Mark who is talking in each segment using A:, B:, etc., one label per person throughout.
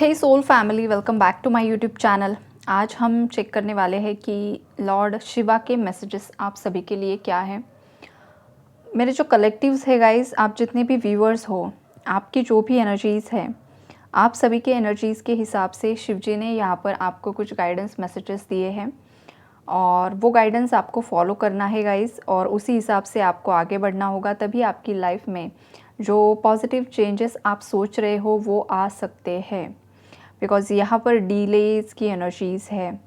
A: Hey soul family, welcome back to my YouTube channel. आज हम check करने वाले हैं कि लॉर्ड शिवा के मैसेजेस आप सभी के लिए क्या हैं। मेरे जो कलेक्टिव्स है गाइस, आप जितने भी व्यूअर्स हो, आपकी जो भी एनर्जीज़ है, आप सभी के एनर्जीज़ के हिसाब से शिव जी ने यहाँ पर आपको कुछ गाइडेंस मैसेजेस दिए हैं और वो गाइडेंस आपको फॉलो करना है गाइस, और उसी हिसाब से आपको आगे बढ़ना होगा। तभी आपकी लाइफ में जो पॉजिटिव चेंजेस आप सोच रहे हो वो आ सकते हैं। बिकॉज़ यहाँ पर डिलेज़ की एनर्जीज़ है।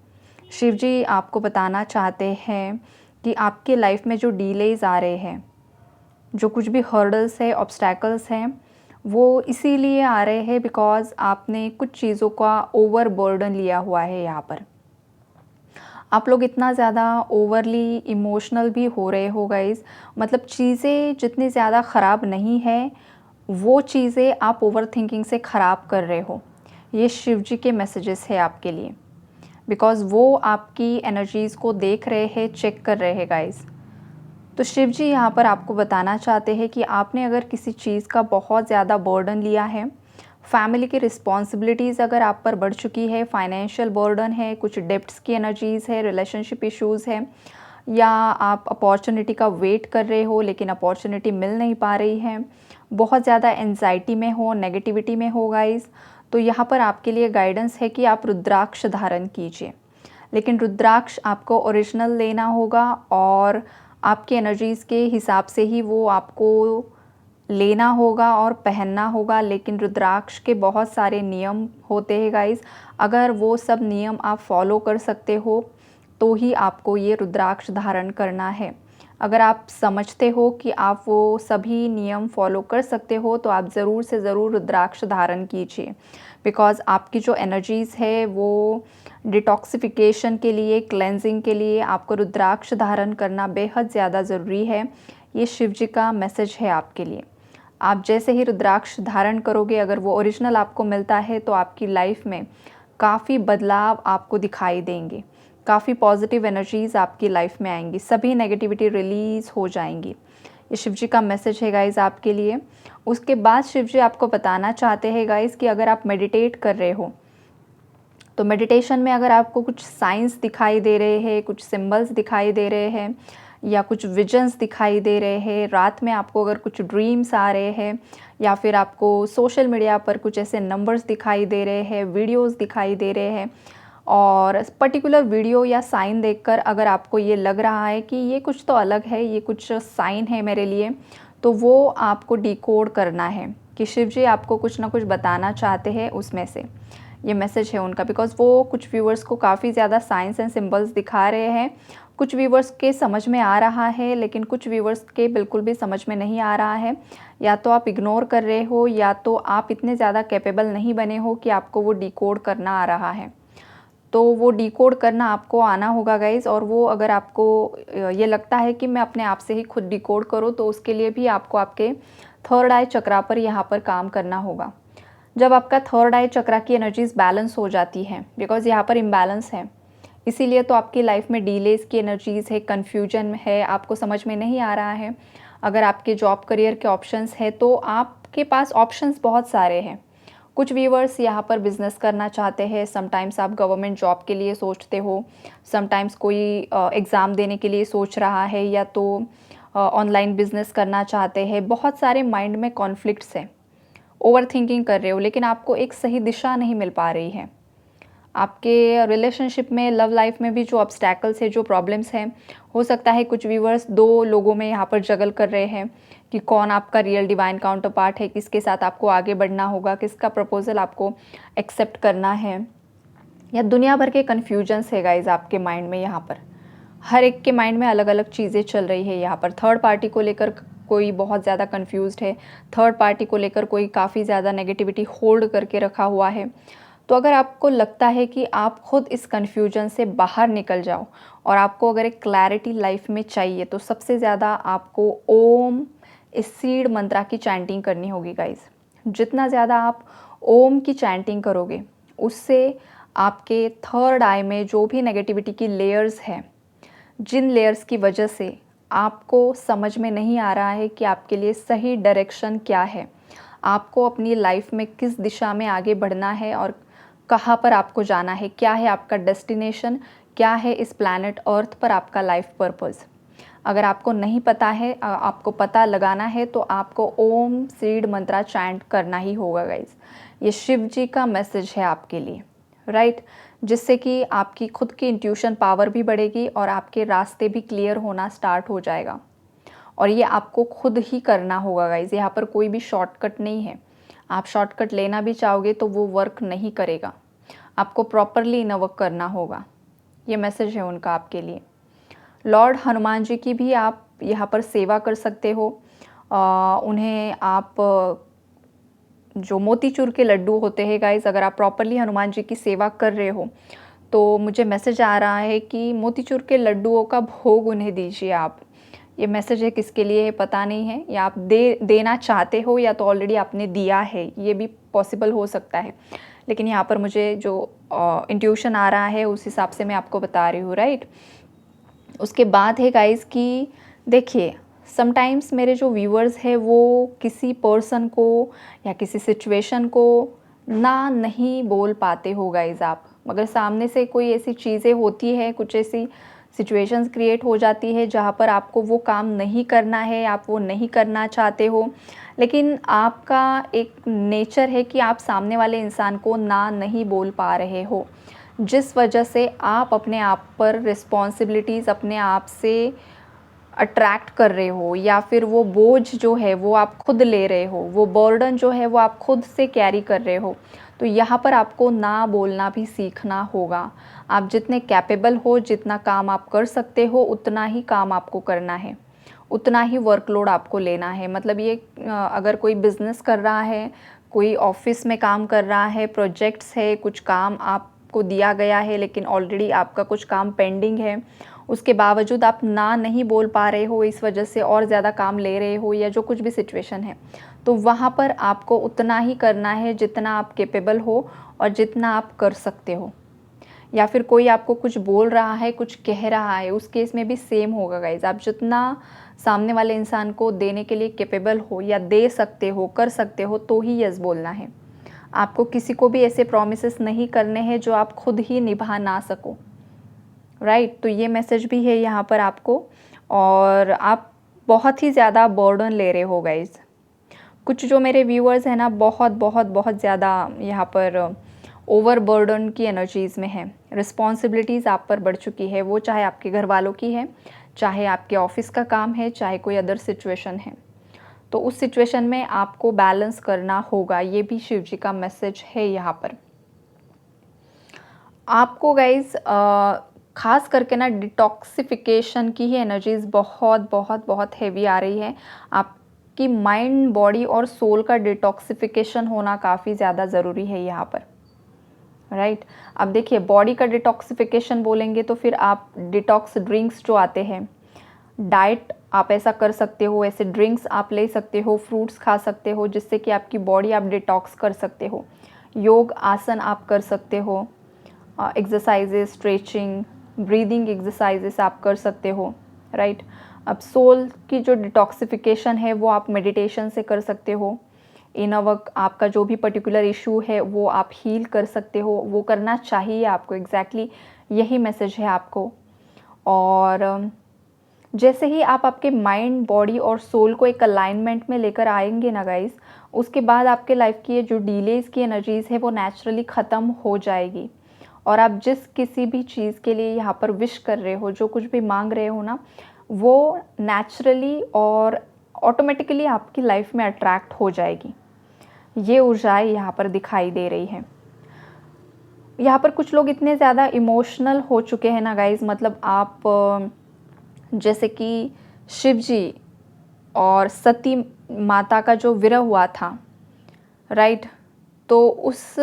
A: शिव जी आपको बताना चाहते हैं कि आपके लाइफ में जो डिलेज़ आ रहे हैं, जो कुछ भी हर्डल्स है, ऑब्स्टैकल्स हैं, वो इसीलिए आ रहे हैं बिकॉज़ आपने कुछ चीज़ों का ओवर बर्डन लिया हुआ है। यहाँ पर आप लोग इतना ज़्यादा ओवरली इमोशनल भी हो रहे हो गाइज़। मतलब चीज़ें जितनी ज़्यादा ख़राब नहीं है, वो चीज़ें आप ओवर थिंकिंग से ख़राब कर रहे हो। ये शिव जी के मैसेजेस है आपके लिए, बिकॉज़ वो आपकी एनर्जीज़ को देख रहे हैं, चेक कर रहे हैं गाइज़। तो शिव जी यहाँ पर आपको बताना चाहते हैं कि आपने अगर किसी चीज़ का बहुत ज़्यादा बर्डन लिया है, फैमिली की रिस्पॉन्सिबिलिटीज़ अगर आप पर बढ़ चुकी है, फाइनेंशियल बर्डन है, कुछ डेब्ट्स की एनर्जीज़ है, रिलेशनशिप इश्यूज़ है, या आप अपॉर्चुनिटी का वेट कर रहे हो लेकिन अपॉर्चुनिटी मिल नहीं पा रही है, बहुत ज़्यादा एंजाइटी में हो, नेगेटिविटी में हो गाइज़, तो यहाँ पर आपके लिए गाइडेंस है कि आप रुद्राक्ष धारण कीजिए। लेकिन रुद्राक्ष आपको ओरिजिनल लेना होगा और आपकी एनर्जीज़ के हिसाब से ही वो आपको लेना होगा और पहनना होगा। लेकिन रुद्राक्ष के बहुत सारे नियम होते हैं गाइज़, अगर वो सब नियम आप फॉलो कर सकते हो तो ही आपको ये रुद्राक्ष धारण करना है। अगर आप समझते हो कि आप वो सभी नियम फॉलो कर सकते हो तो आप ज़रूर से ज़रूर रुद्राक्ष धारण कीजिए। बिकॉज़ आपकी जो एनर्जीज़ है वो डिटॉक्सिफिकेशन के लिए, क्लेंजिंग के लिए आपको रुद्राक्ष धारण करना बेहद ज़्यादा ज़रूरी है। ये शिव जी का मैसेज है आपके लिए। आप जैसे ही रुद्राक्ष धारण करोगे, अगर वो ओरिजिनल आपको मिलता है तो आपकी लाइफ में काफ़ी बदलाव आपको दिखाई देंगे। काफ़ी पॉजिटिव एनर्जीज़ आपकी लाइफ में आएंगी, सभी नेगेटिविटी रिलीज़ हो जाएंगी। ये शिव जी का मैसेज है गाइज़ आपके लिए। उसके बाद शिव जी आपको बताना चाहते हैं गाइज़ कि अगर आप मेडिटेट कर रहे हो तो मेडिटेशन में अगर आपको कुछ साइंस दिखाई दे रहे हैं, कुछ सिंबल्स दिखाई दे रहे हैं, या कुछ विजन्स दिखाई दे रहे हैं, रात में आपको अगर कुछ ड्रीम्स आ रहे हैं, या फिर आपको सोशल मीडिया पर कुछ ऐसे नंबर्स दिखाई दे रहे हैं, वीडियोस दिखाई दे रहे हैं, और पर्टिकुलर वीडियो या साइन देखकर अगर आपको ये लग रहा है कि ये कुछ तो अलग है, ये कुछ साइन है मेरे लिए, तो वो आपको डिकोड करना है कि शिव जी आपको कुछ ना कुछ बताना चाहते हैं। उसमें से ये मैसेज है उनका, बिकॉज़ वो कुछ व्यूअर्स को काफ़ी ज़्यादा साइंस एंड सिंबल्स दिखा रहे हैं। कुछ व्यूअर्स के समझ में आ रहा है लेकिन कुछ व्यूअर्स के बिल्कुल भी समझ में नहीं आ रहा है। या तो आप इग्नोर कर रहे हो, या तो आप इतने ज़्यादा कैपेबल नहीं बने हो कि आपको वो डिकोड करना आ रहा है। तो वो डिकोड करना आपको आना होगा गाइज़। और वो अगर आपको ये लगता है कि मैं अपने आप से ही खुद डिकोड करूँ, तो उसके लिए भी आपको आपके थर्ड आई चक्रा पर यहाँ पर काम करना होगा। जब आपका थर्ड आई चक्रा की एनर्जीज़ बैलेंस हो जाती हैं, बिकॉज़ यहाँ पर इम्बैलेंस है, इसीलिए तो आपकी लाइफ में डिलेज़ की एनर्जीज़ है, कन्फ्यूजन है, आपको समझ में नहीं आ रहा है। अगर आपके जॉब करियर के ऑप्शंस है तो आपके पास ऑप्शंस बहुत सारे हैं। कुछ व्यूअर्स यहाँ पर बिज़नेस करना चाहते हैं, समटाइम्स आप गवर्नमेंट जॉब के लिए सोचते हो, समटाइम्स कोई एग्ज़ाम देने के लिए सोच रहा है, या तो ऑनलाइन बिज़नेस करना चाहते हैं। बहुत सारे माइंड में कॉन्फ्लिक्ट्स हैं, ओवर थिंकिंग कर रहे हो, लेकिन आपको एक सही दिशा नहीं मिल पा रही है। आपके रिलेशनशिप में, लव लाइफ में भी जो ऑब्स्टैकल्स है, जो प्रॉब्लम्स हैं, हो सकता है कुछ व्यूअर्स दो लोगों में यहाँ पर जगल कर रहे हैं कि कौन आपका रियल डिवाइन काउंटर पार्ट है, किसके साथ आपको आगे बढ़ना होगा, किसका प्रपोजल आपको एक्सेप्ट करना है, या दुनिया भर के कन्फ्यूजन्स है गाइज आपके माइंड में। यहाँ पर हर एक के माइंड में अलग अलग चीज़ें चल रही है। यहाँ पर थर्ड पार्टी को लेकर कोई बहुत ज़्यादा कन्फ्यूज्ड है, थर्ड पार्टी को लेकर कोई काफ़ी ज़्यादा नेगेटिविटी होल्ड करके रखा हुआ है। तो अगर आपको लगता है कि आप खुद इस कन्फ्यूजन से बाहर निकल जाओ और आपको अगर एक क्लैरिटी लाइफ में चाहिए, तो सबसे ज़्यादा आपको ओम, इस सीड मंत्रा की चैंटिंग करनी होगी गाइज। जितना ज़्यादा आप ओम की चैंटिंग करोगे, उससे आपके थर्ड आई में जो भी नेगेटिविटी की लेयर्स हैं, जिन लेयर्स की वजह से आपको समझ में नहीं आ रहा है कि आपके लिए सही डायरेक्शन क्या है, आपको अपनी लाइफ में किस दिशा में आगे बढ़ना है और कहाँ पर आपको जाना है, क्या है आपका डेस्टिनेशन, क्या है इस प्लैनेट अर्थ पर आपका लाइफ पर्पस। अगर आपको नहीं पता है, आपको पता लगाना है, तो आपको ओम सीड मंत्रा चैंट करना ही होगा गाइज। ये शिव जी का मैसेज है आपके लिए, राइट, जिससे कि आपकी खुद की इंट्यूशन पावर भी बढ़ेगी और आपके रास्ते भी क्लियर होना स्टार्ट हो जाएगा। और ये आपको खुद ही करना होगा गाइज, यहाँ पर कोई भी शॉर्टकट नहीं है। आप शॉर्टकट लेना भी चाहोगे तो वो वर्क नहीं करेगा, आपको प्रॉपरली इनर वर्क करना होगा। ये मैसेज है उनका आपके लिए। लॉर्ड हनुमान जी की भी आप यहाँ पर सेवा कर सकते हो। उन्हें आप जो मोतीचूर के लड्डू होते हैं गाइस, अगर आप प्रॉपरली हनुमान जी की सेवा कर रहे हो तो मुझे मैसेज आ रहा है कि मोतीचूर के लड्डुओं का भोग उन्हें दीजिए आप। ये मैसेज है किसके लिए है पता नहीं है, या आप देना चाहते हो या तो ऑलरेडी आपने दिया है, ये भी पॉसिबल हो सकता है। लेकिन यहाँ पर मुझे जो इंट्यूशन आ रहा है उस हिसाब से मैं आपको बता रही हूँ, राइट। उसके बाद है गाइस कि देखिए, समटाइम्स मेरे जो व्यूअर्स हैं वो किसी पर्सन को या किसी सिचुएशन को ना नहीं बोल पाते हो गाइस आप, मगर सामने से कोई ऐसी चीज़ें होती है, कुछ ऐसी सिचुएशंस क्रिएट हो जाती है जहाँ पर आपको वो काम नहीं करना है, आप वो नहीं करना चाहते हो, लेकिन आपका एक नेचर है कि आप सामने वाले इंसान को ना नहीं बोल पा रहे हो, जिस वजह से आप अपने आप पर रिस्पॉन्सिबिलिटीज़ अपने आप से अट्रैक्ट कर रहे हो, या फिर वो बोझ जो है वो आप खुद ले रहे हो, वो बर्डन जो है वो आप खुद से कैरी कर रहे हो। तो यहाँ पर आपको ना बोलना भी सीखना होगा। आप जितने कैपेबल हो, जितना काम आप कर सकते हो, उतना ही काम आपको करना है, उतना ही वर्कलोड आपको लेना है। मतलब ये अगर कोई बिज़नेस कर रहा है, कोई ऑफिस में काम कर रहा है, प्रोजेक्ट्स है, कुछ काम आपको दिया गया है लेकिन ऑलरेडी आपका कुछ काम पेंडिंग है, उसके बावजूद आप ना नहीं बोल पा रहे हो, इस वजह से और ज़्यादा काम ले रहे हो या जो कुछ भी सिचुएशन है, तो वहाँ पर आपको उतना ही करना है जितना आप कैपेबल हो और जितना आप कर सकते हो। या फिर कोई आपको कुछ बोल रहा है, कुछ कह रहा है, उस केस में भी सेम होगा गाइज। आप जितना सामने वाले इंसान को देने के लिए कैपेबल हो या दे सकते हो, कर सकते हो, तो ही यस बोलना है। आपको किसी को भी ऐसे प्रॉमिसेस नहीं करने हैं जो आप खुद ही निभा ना सको, राइट। तो ये मैसेज भी है यहाँ पर आपको। और आप बहुत ही ज़्यादा बर्डन ले रहे हो गाइज। कुछ जो मेरे व्यूअर्स हैं ना, बहुत बहुत बहुत ज़्यादा यहाँ पर ओवर बर्डन की एनर्जीज़ में है। रिस्पॉन्सिबिलिटीज़ आप पर बढ़ चुकी है, वो चाहे आपके घर वालों की है, चाहे आपके ऑफिस का काम है, चाहे कोई अदर सिचुएशन है। तो उस सिचुएशन में आपको बैलेंस करना होगा, ये भी शिव जी का मैसेज है यहाँ पर। आपको गाइज खास करके ना डिटॉक्सिफिकेशन की ही एनर्जीज़ बहुत बहुत बहुत हैवी आ रही है। आपकी माइंड, बॉडी और सोल का डिटॉक्सिफिकेशन होना काफ़ी ज़्यादा ज़रूरी है यहाँ पर, राइट। अब देखिए, बॉडी का डिटॉक्सिफिकेशन बोलेंगे तो फिर आप डिटॉक्स ड्रिंक्स जो आते हैं, डाइट आप ऐसा कर सकते हो, ऐसे ड्रिंक्स आप ले सकते हो, फ्रूट्स खा सकते हो, जिससे कि आपकी बॉडी आप डिटॉक्स कर सकते हो। योग आसन आप कर सकते हो, एक्सरसाइजेस, स्ट्रेचिंग, ब्रीदिंग एक्सरसाइजेस आप कर सकते हो, राइट। अब सोल की जो डिटॉक्सिफिकेशन है वो आप मेडिटेशन से कर सकते हो। इनर वर्क, आपका जो भी पर्टिकुलर इशू है वो आप हील कर सकते हो, वो करना चाहिए आपको। एग्जैक्टली यही मैसेज है आपको। और जैसे ही आप आपके माइंड, बॉडी और सोल को एक अलाइनमेंट में लेकर आएंगे ना गाइस, उसके बाद आपके लाइफ की ये जो डिलेज की एनर्जीज़ है वो नेचुरली ख़त्म हो जाएगी। और आप जिस किसी भी चीज़ के लिए यहाँ पर विश कर रहे हो, जो कुछ भी मांग रहे हो ना, वो नेचुरली और ऑटोमेटिकली आपकी लाइफ में अट्रैक्ट हो जाएगी। ये ऊर्जाएं यहाँ पर दिखाई दे रही हैं। यहाँ पर कुछ लोग इतने ज़्यादा इमोशनल हो चुके हैं ना गाइज, मतलब आप जैसे कि शिव जी और सती माता का जो विरह हुआ था, राइट। तो उस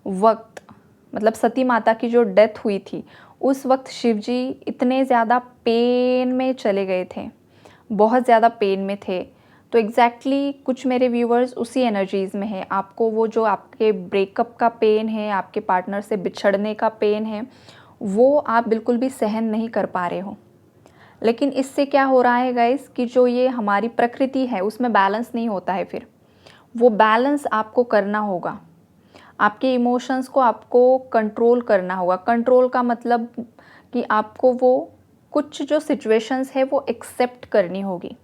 A: वक्त, मतलब सती माता की जो डेथ हुई थी, उस वक्त शिव जी इतने ज़्यादा पेन में चले गए थे, बहुत ज़्यादा पेन में थे। तो एग्जैक्टली कुछ मेरे व्यूवर्स उसी एनर्जीज़ में है। आपको वो जो आपके ब्रेकअप का पेन है, आपके पार्टनर से बिछड़ने का पेन है, वो आप बिल्कुल भी सहन नहीं कर पा रहे हो। लेकिन इससे क्या हो रहा है गाइस कि जो ये हमारी प्रकृति है उसमें बैलेंस नहीं होता है, फिर वो बैलेंस आपको करना होगा। आपके इमोशंस को आपको कंट्रोल करना होगा। कंट्रोल का मतलब कि आपको वो कुछ जो सिचुएशंस है वो एक्सेप्ट करनी होगी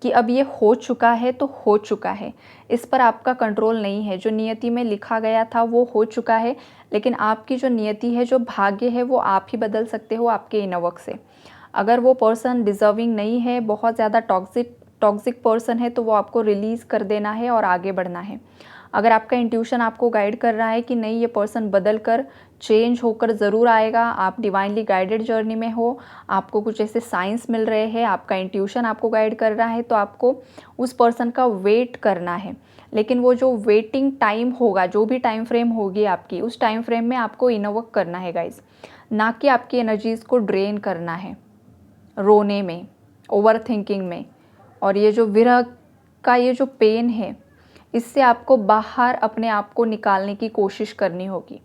A: कि अब ये हो चुका है तो हो चुका है, इस पर आपका कंट्रोल नहीं है। जो नियति में लिखा गया था वो हो चुका है, लेकिन आपकी जो नियति है, जो भाग्य है, वो आप ही बदल सकते हो आपके इनर वर्क से। अगर वो पर्सन डिज़र्विंग नहीं है, बहुत ज़्यादा टॉक्सिक पर्सन है, तो वो आपको रिलीज़ कर देना है और आगे बढ़ना है। अगर आपका इंट्यूशन आपको गाइड कर रहा है कि नहीं, ये पर्सन बदल कर चेंज होकर ज़रूर आएगा, आप डिवाइनली गाइडेड जर्नी में हो, आपको कुछ ऐसे साइंस मिल रहे हैं, आपका इंट्यूशन आपको गाइड कर रहा है, तो आपको उस पर्सन का वेट करना है। लेकिन वो जो वेटिंग टाइम होगा, जो भी टाइम फ्रेम होगी आपकी, उस टाइम फ्रेम में आपको इनर वर्क करना है गाइस, ना कि आपकी एनर्जीज़ को ड्रेन करना है रोने में, ओवर थिंकिंग में। और ये जो विरह का ये जो पेन है, इससे आपको बाहर अपने आप को निकालने की कोशिश करनी होगी।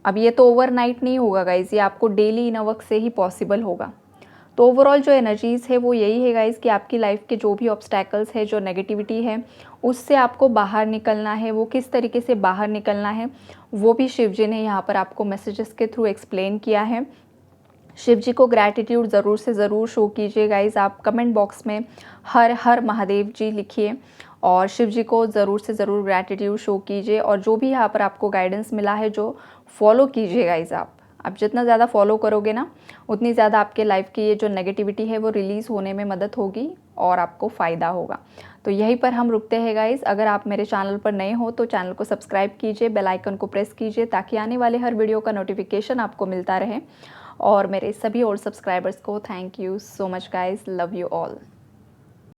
A: अब ये तो ओवरनाइट नहीं होगा गाइज़, ये आपको डेली इनर वर्क से ही पॉसिबल होगा। तो ओवरऑल जो एनर्जीज़ है वो यही है गाइज़ कि आपकी लाइफ के जो भी ऑब्स्टैकल्स है, जो नेगेटिविटी है, उससे आपको बाहर निकलना है। वो किस तरीके से बाहर निकलना है वो भी शिव जी ने यहाँ पर आपको मैसेजेस के थ्रू एक्सप्लेन किया है। शिव जी को ग्रैटिट्यूड ज़रूर से ज़रूर शो कीजिए गाइज़। आप कमेंट बॉक्स में हर हर महादेव जी लिखिए और शिव जी को ज़रूर से ज़रूर ग्रैटिट्यूड शो कीजिए। और जो भी यहाँ पर आपको गाइडेंस मिला है, जो फॉलो कीजिए गाइज़। आप जितना ज़्यादा फॉलो करोगे ना, उतनी ज़्यादा आपके लाइफ की ये जो नेगेटिविटी है वो रिलीज़ होने में मदद होगी और आपको फ़ायदा होगा। तो यहीं पर हम रुकते हैं गाइज़। अगर आप मेरे चैनल पर नए हो तो चैनल को सब्सक्राइब कीजिए, बेल आइकन को प्रेस कीजिए, ताकि आने वाले हर वीडियो का नोटिफिकेशन आपको मिलता रहे। और मेरे सभी और सब्सक्राइबर्स को thank you so much guys, love you all.